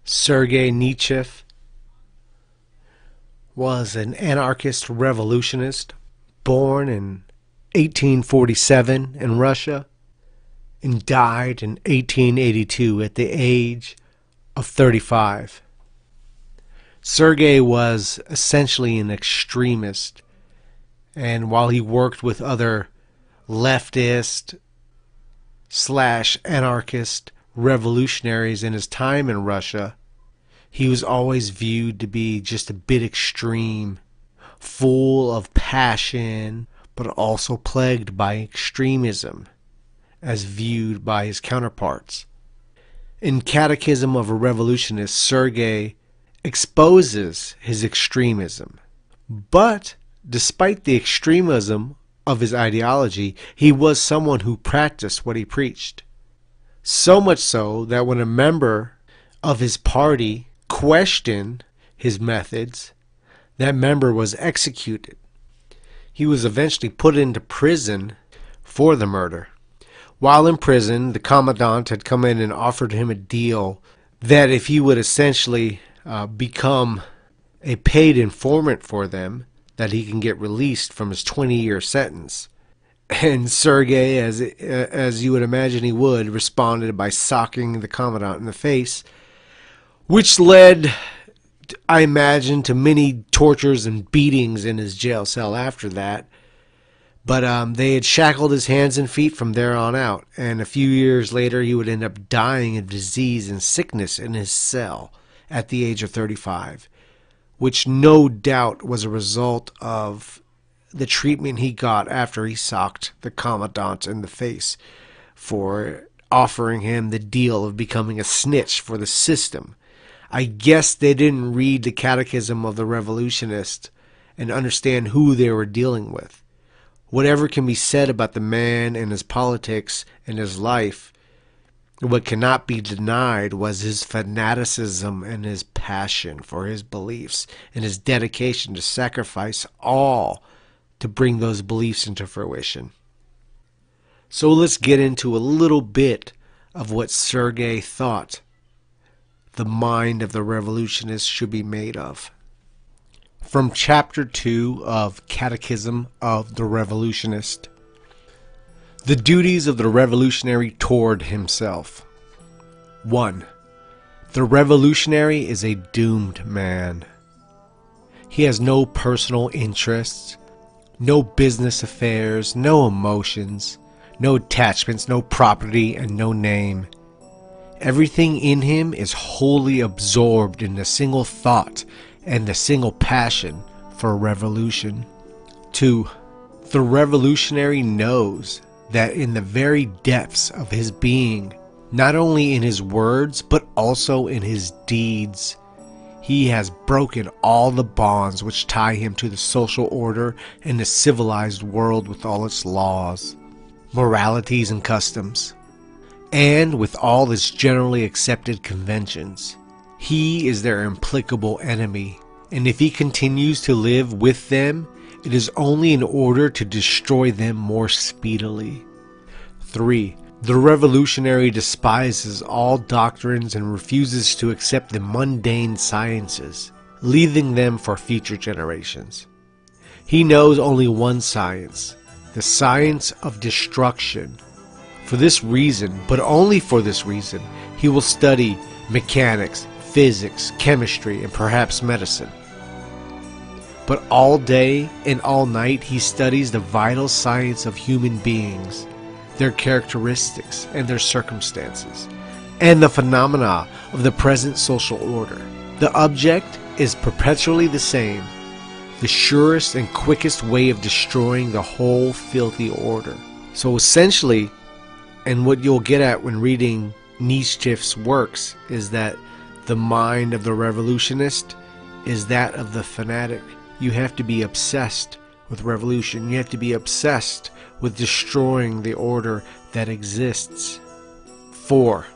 Sergey Nechayev was an anarchist revolutionist born in 1847 in Russia and died in 1882 at the age of 35. Sergey was essentially an extremist, and while he worked with other leftist slash anarchist revolutionaries in his time in Russia, he was always viewed to be just a bit extreme, full of passion, but also plagued by extremism, as viewed by his counterparts. In Catechism of a Revolutionist, Sergey exposes his extremism. But despite the extremism of his ideology, he was someone who practiced what he preached. So much so that when a member of his party questioned his methods, that member was executed. He was eventually put into prison for the murder. While in prison, the commandant had come in and offered him a deal that if he would essentially become a paid informant for them, that he can get released from his 20-year sentence. And Sergey, as you would imagine he would, responded by socking the commandant in the face, which led, I imagine, to many tortures and beatings in his jail cell after that. But they had shackled his hands and feet from there on out, and a few years later he would end up dying of disease and sickness in his cell at the age of 35, which no doubt was a result of the treatment he got after he socked the commandant in the face for offering him the deal of becoming a snitch for the system. I guess they didn't read the Catechism of the Revolutionist and understand who they were dealing with. Whatever can be said about the man and his politics and his life, what cannot be denied was his fanaticism and his passion for his beliefs and his dedication to sacrifice all to bring those beliefs into fruition. So let's get into a little bit of what Sergey thought the mind of the revolutionist should be made of. From Chapter 2 of Catechism of the Revolutionist. The duties of the revolutionary toward himself. 1. The revolutionary is a doomed man. He has no personal interests, no business affairs, no emotions, no attachments, no property, and no name. Everything in him is wholly absorbed in a single thought and a single passion for revolution. 2. The revolutionary knows that in the very depths of his being, not only in his words but also in his deeds, he has broken all the bonds which tie him to the social order and the civilized world with all its laws, moralities, and customs, and with all its generally accepted conventions. He is their implacable enemy, and if he continues to live with them, it is only in order to destroy them more speedily. 3. The revolutionary despises all doctrines and refuses to accept the mundane sciences, leaving them for future generations. He knows only one science, the science of destruction. For this reason, but only for this reason, he will study mechanics, physics, chemistry, and perhaps medicine. But all day and all night he studies the vital science of human beings, their characteristics and their circumstances, and the phenomena of the present social order. The object is perpetually the same, the surest and quickest way of destroying the whole filthy order. So essentially, and what you'll get at when reading Nechaev's works, is that the mind of the revolutionist is that of the fanatic. You have to be obsessed with revolution. You have to be obsessed with destroying the order that exists. 4.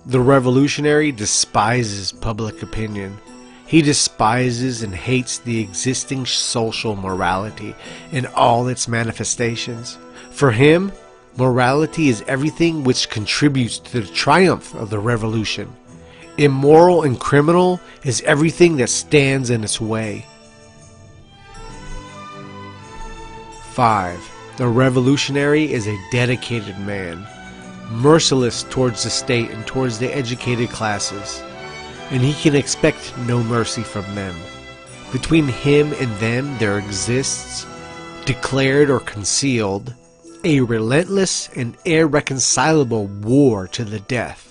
The revolutionary despises public opinion. He despises and hates the existing social morality in all its manifestations. For him, morality is everything which contributes to the triumph of the revolution. Immoral and criminal is everything that stands in its way. 5. The revolutionary is a dedicated man, merciless towards the state and towards the educated classes, and he can expect no mercy from them. Between him and them there exists, declared or concealed, a relentless and irreconcilable war to the death.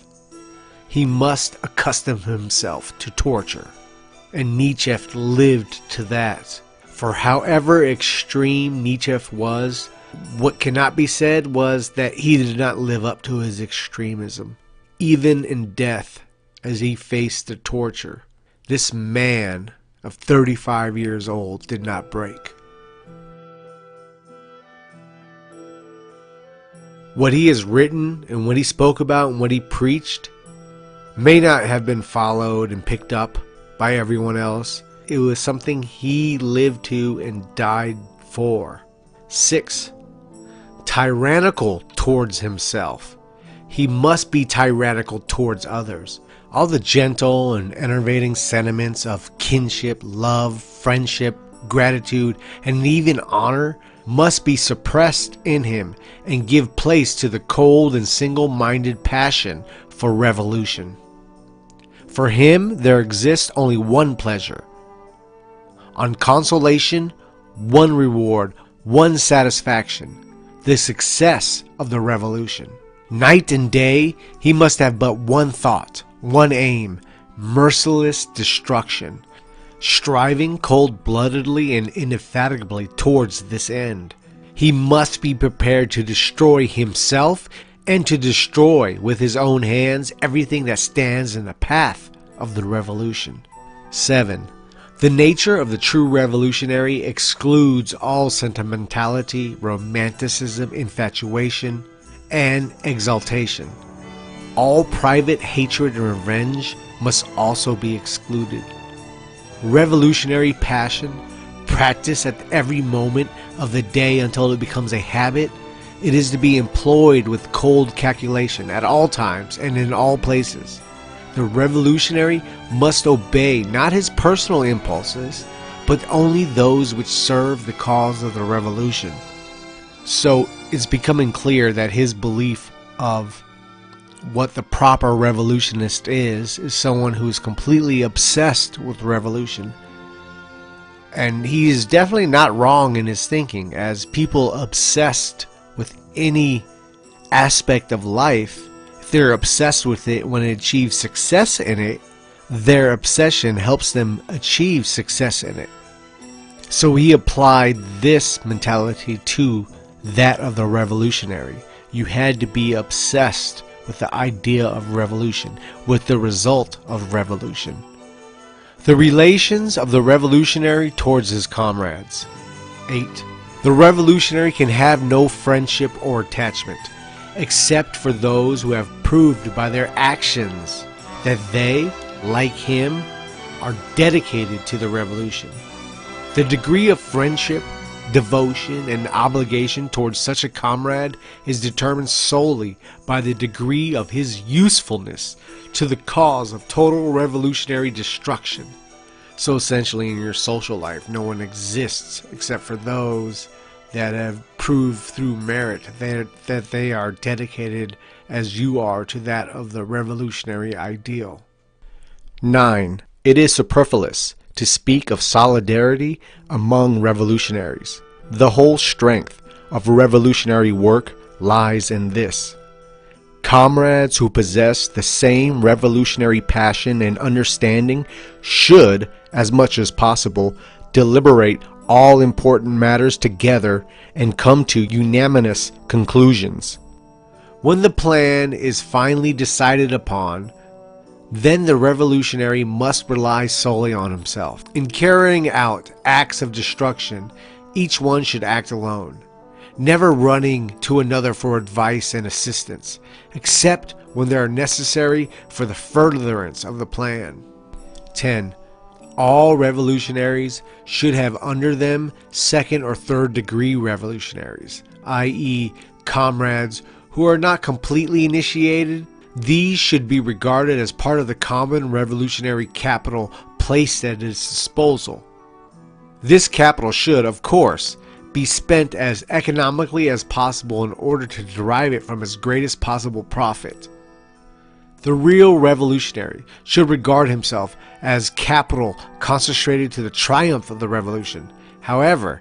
He must accustom himself to torture, and Nietzsche lived to that. For however extreme Nietzsche was, what cannot be said was that he did not live up to his extremism. Even in death, as he faced the torture, this man of 35 years old did not break. What he has written and what he spoke about and what he preached may not have been followed and picked up by everyone else. It was something he lived to and died for. 6. Tyrannical towards himself. He must be tyrannical towards others. All the gentle and enervating sentiments of kinship, love, friendship, gratitude, and even honor must be suppressed in him and give place to the cold and single-minded passion for revolution. For him, there exists only one pleasure. On consolation, one reward, one satisfaction, the success of the revolution. Night and day, he must have but one thought, one aim, merciless destruction, striving cold-bloodedly and indefatigably towards this end. He must be prepared to destroy himself and to destroy with his own hands everything that stands in the path of the revolution. 7. The nature of the true revolutionary excludes all sentimentality, romanticism, infatuation, and exaltation. All private hatred and revenge must also be excluded. Revolutionary passion, practiced at every moment of the day until it becomes a habit, it is to be employed with cold calculation at all times and in all places. The revolutionary must obey not his personal impulses, but only those which serve the cause of the revolution. So it's becoming clear that his belief of what the proper revolutionist is someone who is completely obsessed with revolution. And he is definitely not wrong in his thinking, as people obsessed with any aspect of life, if they're obsessed with it when it achieves success in it, their obsession helps them achieve success in it. So he applied this mentality to that of the revolutionary. You had to be obsessed with the idea of revolution, with the result of revolution. The relations of the revolutionary towards his comrades. 8. The revolutionary can have no friendship or attachment, except for those who have proved by their actions that they, like him, are dedicated to the revolution. The degree of friendship, devotion, and obligation towards such a comrade is determined solely by the degree of his usefulness to the cause of total revolutionary destruction. So essentially in your social life, no one exists except for those that have proved through merit that they are dedicated as you are to that of the revolutionary ideal. 9. It is superfluous to speak of solidarity among revolutionaries. The whole strength of revolutionary work lies in this. Comrades who possess the same revolutionary passion and understanding should, as much as possible, deliberate all important matters together and come to unanimous conclusions. When the plan is finally decided upon, then the revolutionary must rely solely on himself. In carrying out acts of destruction, each one should act alone, never running to another for advice and assistance, except when they are necessary for the furtherance of the plan. 10. All revolutionaries should have under them second or third degree revolutionaries, i.e., comrades who are not completely initiated, These should be regarded as part of the common revolutionary capital placed at his disposal. This capital should, of course, be spent as economically as possible in order to derive it from its greatest possible profit. The real revolutionary should regard himself as capital concentrated to the triumph of the revolution. However,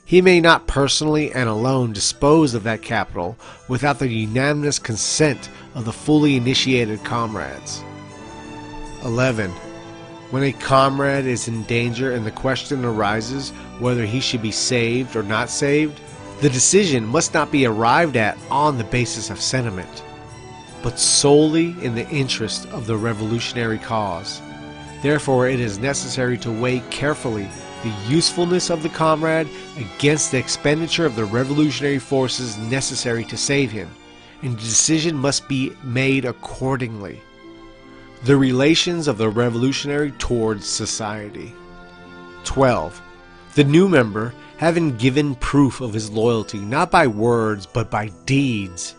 he may not personally and alone dispose of that capital without the unanimous consent of the fully initiated comrades. 11. When a comrade is in danger and the question arises whether he should be saved or not saved, the decision must not be arrived at on the basis of sentiment, but solely in the interest of the revolutionary cause. Therefore, it is necessary to weigh carefully the usefulness of the comrade against the expenditure of the revolutionary forces necessary to save him, and the decision must be made accordingly. The relations of the revolutionary towards society. 12. The new member, having given proof of his loyalty not by words but by deeds,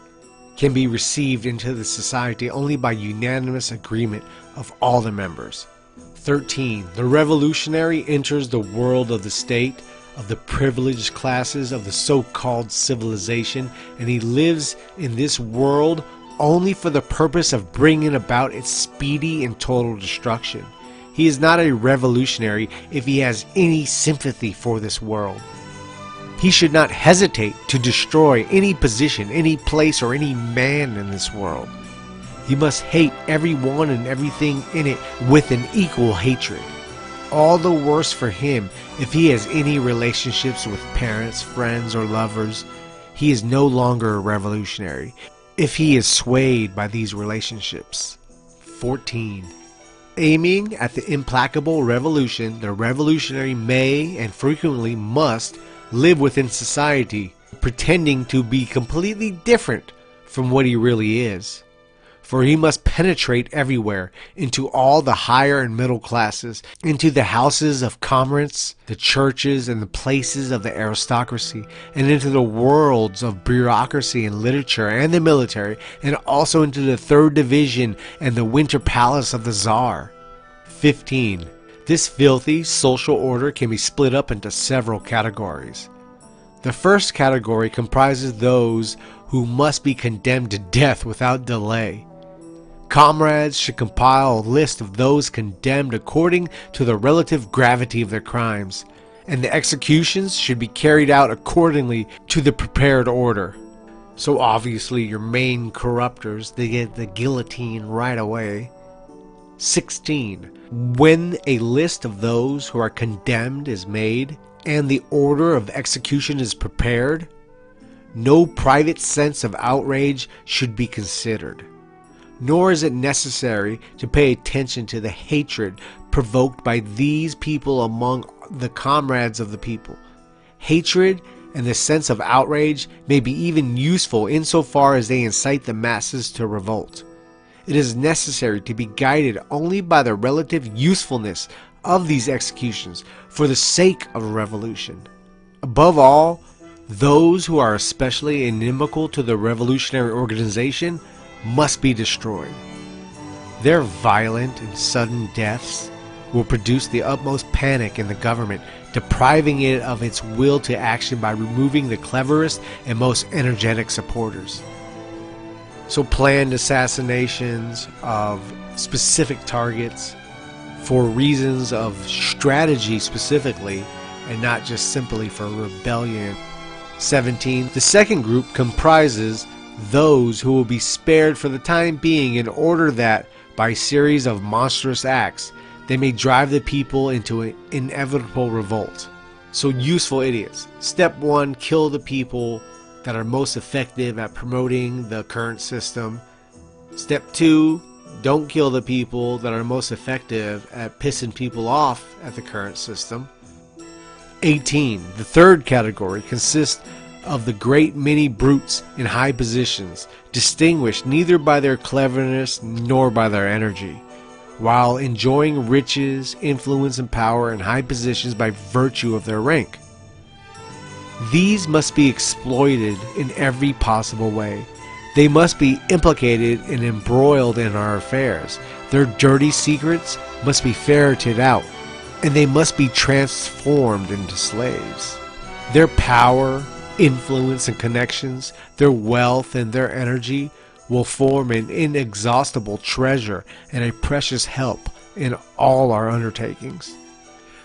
can be received into the society only by unanimous agreement of all the members. 13. The revolutionary enters the world of the state, of the privileged classes of the so-called civilization, and he lives in this world only for the purpose of bringing about its speedy and total destruction. He is not a revolutionary if he has any sympathy for this world. He should not hesitate to destroy any position, any place, or any man in this world. He must hate everyone and everything in it with an equal hatred. All the worse for him if he has any relationships with parents, friends, or lovers. He is no longer a revolutionary if he is swayed by these relationships. 14. Aiming at the implacable revolution, the revolutionary may and frequently must live within society, pretending to be completely different from what he really is. For he must penetrate everywhere, into all the higher and middle classes, into the houses of commerce, the churches, and the places of the aristocracy, and into the worlds of bureaucracy and literature and the military, and also into the third division and the winter palace of the Tsar. 15. This filthy social order can be split up into several categories. The first category comprises those who must be condemned to death without delay. Comrades should compile a list of those condemned according to the relative gravity of their crimes, and the executions should be carried out accordingly to the prepared order. So obviously your main corruptors, they get the guillotine right away. 16. When a list of those who are condemned is made, and the order of execution is prepared, no private sense of outrage should be considered. Nor is it necessary to pay attention to the hatred provoked by these people among the comrades of the people. Hatred and the sense of outrage may be even useful insofar as they incite the masses to revolt. It is necessary to be guided only by the relative usefulness of these executions for the sake of a revolution. Above all, those who are especially inimical to the revolutionary organization must be destroyed. Their violent and sudden deaths will produce the utmost panic in the government, depriving it of its will to action by removing the cleverest and most energetic supporters. So planned assassinations of specific targets for reasons of strategy specifically, and not just simply for rebellion. 17. The second group comprises those who will be spared for the time being in order that, by a series of monstrous acts, they may drive the people into an inevitable revolt. So useful idiots. Step 1, kill the people that are most effective at promoting the current system. Step 2, don't kill the people that are most effective at pissing people off at the current system. 18. The third category consists of the great many brutes in high positions, distinguished neither by their cleverness nor by their energy, while enjoying riches, influence, and power in high positions by virtue of their rank. These must be exploited in every possible way. They must be implicated and embroiled in our affairs. Their dirty secrets must be ferreted out, and they must be transformed into slaves. Their power, influence, and connections, their wealth and their energy will form an inexhaustible treasure and a precious help in all our undertakings.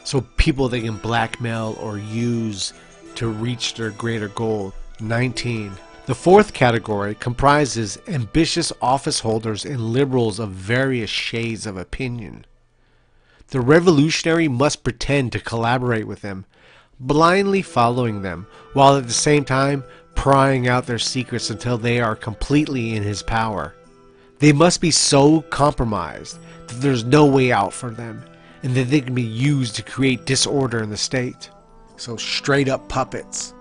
So people they can blackmail or use to reach their greater goal. 19. The fourth category comprises ambitious office holders and liberals of various shades of opinion. The revolutionary must pretend to collaborate with them, blindly following them, while at the same time prying out their secrets until they are completely in his power. They must be so compromised that there's no way out for them, and that they can be used to create disorder in the state. So straight up puppets.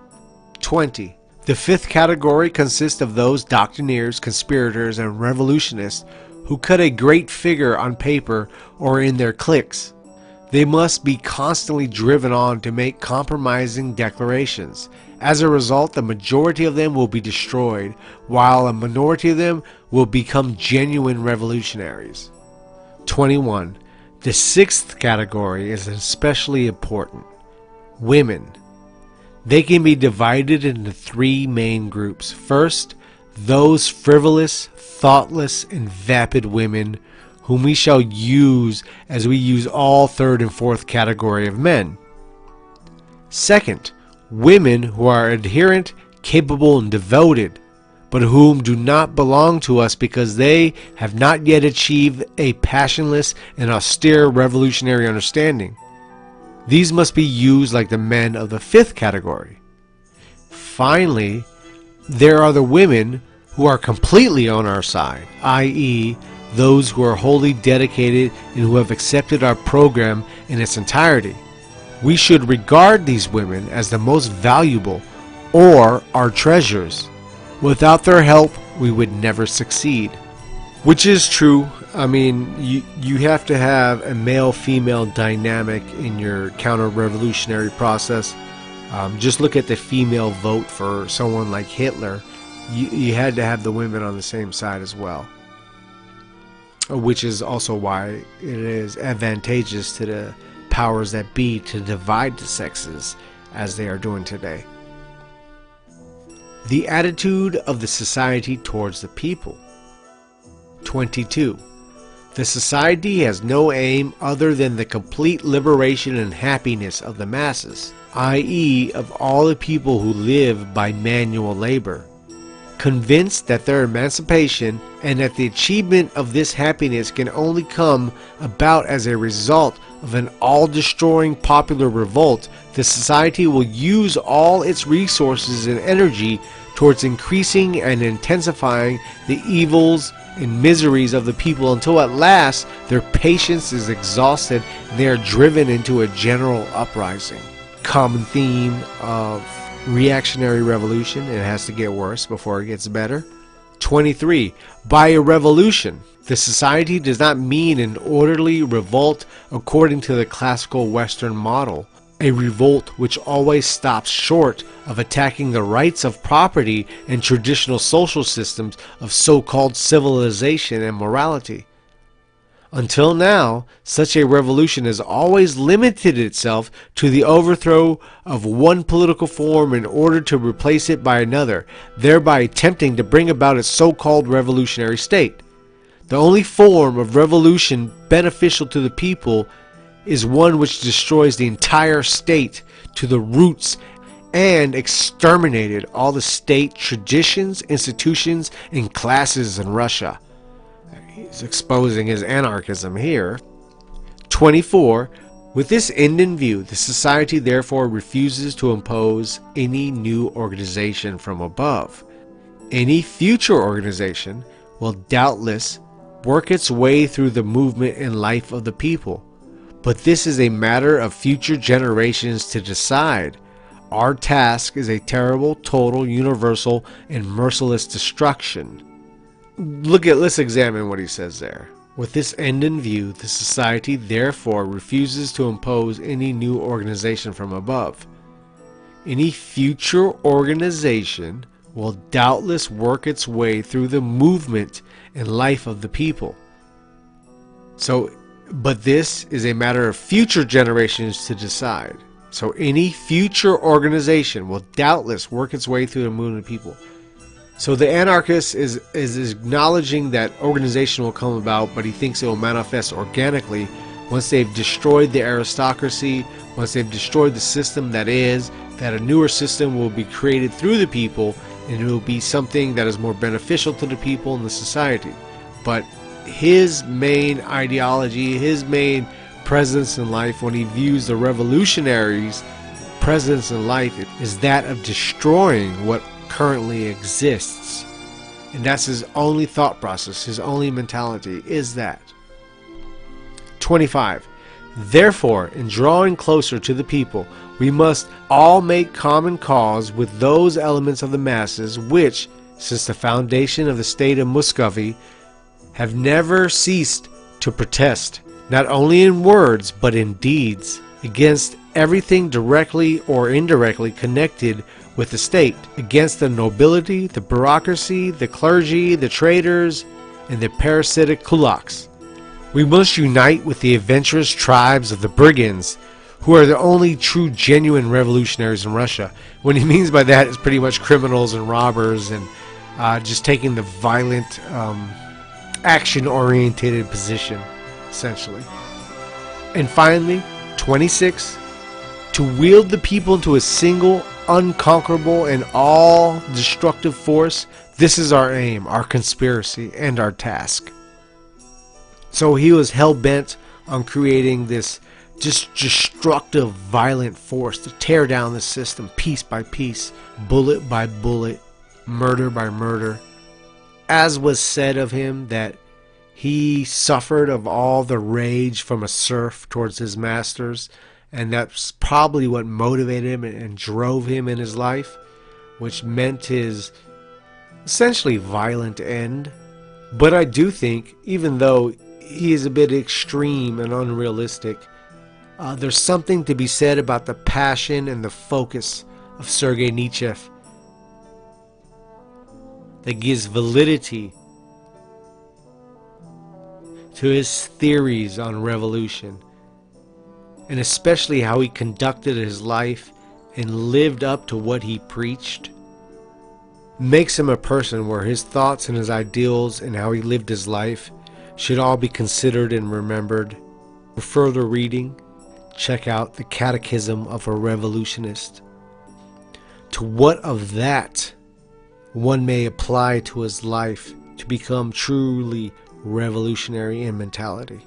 20. The fifth category consists of those doctrinaires, conspirators, and revolutionists who cut a great figure on paper or in their cliques. They must be constantly driven on to make compromising declarations. As a result, the majority of them will be destroyed, while a minority of them will become genuine revolutionaries. 21. The sixth category is especially important. Women. They can be divided into three main groups. First, those frivolous, thoughtless, and vapid women whom we shall use as we use all third and fourth category of men. Second, women who are adherent, capable, and devoted, but whom do not belong to us because they have not yet achieved a passionless and austere revolutionary understanding. These must be used like the men of the fifth category. Finally, there are the women who are completely on our side, i.e., those who are wholly dedicated and who have accepted our program in its entirety. We should regard these women as the most valuable, or our treasures. Without their help, we would never succeed. Which is true. I mean, you have to have a male-female dynamic in your counter-revolutionary process. Just look at the female vote for someone like Hitler. You had to have the women on the same side as well. Which is also why it is advantageous to the powers that be to divide the sexes as they are doing today. The attitude of the society towards the people. 22. The society has no aim other than the complete liberation and happiness of the masses, i.e., of all the people who live by manual labor. Convinced that their emancipation and that the achievement of this happiness can only come about as a result of an all-destroying popular revolt, the society will use all its resources and energy towards increasing and intensifying the evils and miseries of the people until at last their patience is exhausted and they are driven into a general uprising. Common theme of reactionary revolution: it has to get worse before it gets better. 23. By a revolution, the society does not mean an orderly revolt according to the classical Western model, a revolt which always stops short of attacking the rights of property and traditional social systems of so-called civilization and morality. Until now, such a revolution has always limited itself to the overthrow of one political form in order to replace it by another, thereby attempting to bring about its so-called revolutionary state. The only form of revolution beneficial to the people is one which destroys the entire state to the roots and exterminated all the state traditions, institutions, and classes in Russia. He's exposing his anarchism here. 24. With this end in view, the society therefore refuses to impose any new organization from above. Any future organization will doubtless work its way through the movement and life of the people, but this is a matter of future generations to decide. Our task is a terrible, total, universal, and merciless destruction. Let's examine what he says there. With this end in view, the society therefore refuses to impose any new organization from above. Any future organization will doubtless work its way through the movement and life of the people. But this is a matter of future generations to decide. So any future organization will doubtless work its way through the movement of people. So the anarchist is acknowledging that organization will come about, but he thinks it will manifest organically once they've destroyed the aristocracy, once they've destroyed the system that a newer system will be created through the people, and it will be something that is more beneficial to the people and the society. But his main ideology, his main presence in life, when he views the revolutionaries' presence in life, is that of destroying what currently exists. And that's his only thought process, his only mentality is that. 25. Therefore, in drawing closer to the people, we must all make common cause with those elements of the masses which, since the foundation of the state of Muscovy, have never ceased to protest, not only in words but in deeds, against everything directly or indirectly connected with the state, against the nobility, the bureaucracy, the clergy, the traders, and the parasitic kulaks. We must unite with the adventurous tribes of the brigands, who are the only true genuine revolutionaries in Russia. What he means by that is pretty much criminals and robbers and just taking the violent, action-oriented position, essentially. And finally, 26, to wield the people into a single, unconquerable, and all-destructive force. This is our aim, our conspiracy, and our task. So he was hell-bent on creating this just destructive, violent force to tear down the system piece by piece, bullet by bullet, murder by murder. As was said of him, that he suffered of all the rage from a serf towards his masters, and that's probably what motivated him and drove him in his life, which meant his essentially violent end. But I do think, even though he is a bit extreme and unrealistic, there's something to be said about the passion and the focus of Sergey Nechayev that gives validity to his theories on revolution, and especially how he conducted his life and lived up to what he preached. Makes him a person where his thoughts and his ideals and how he lived his life should all be considered and remembered. For further reading, check out the Catechism of a Revolutionist. To what of that one may apply to his life to become truly revolutionary in mentality.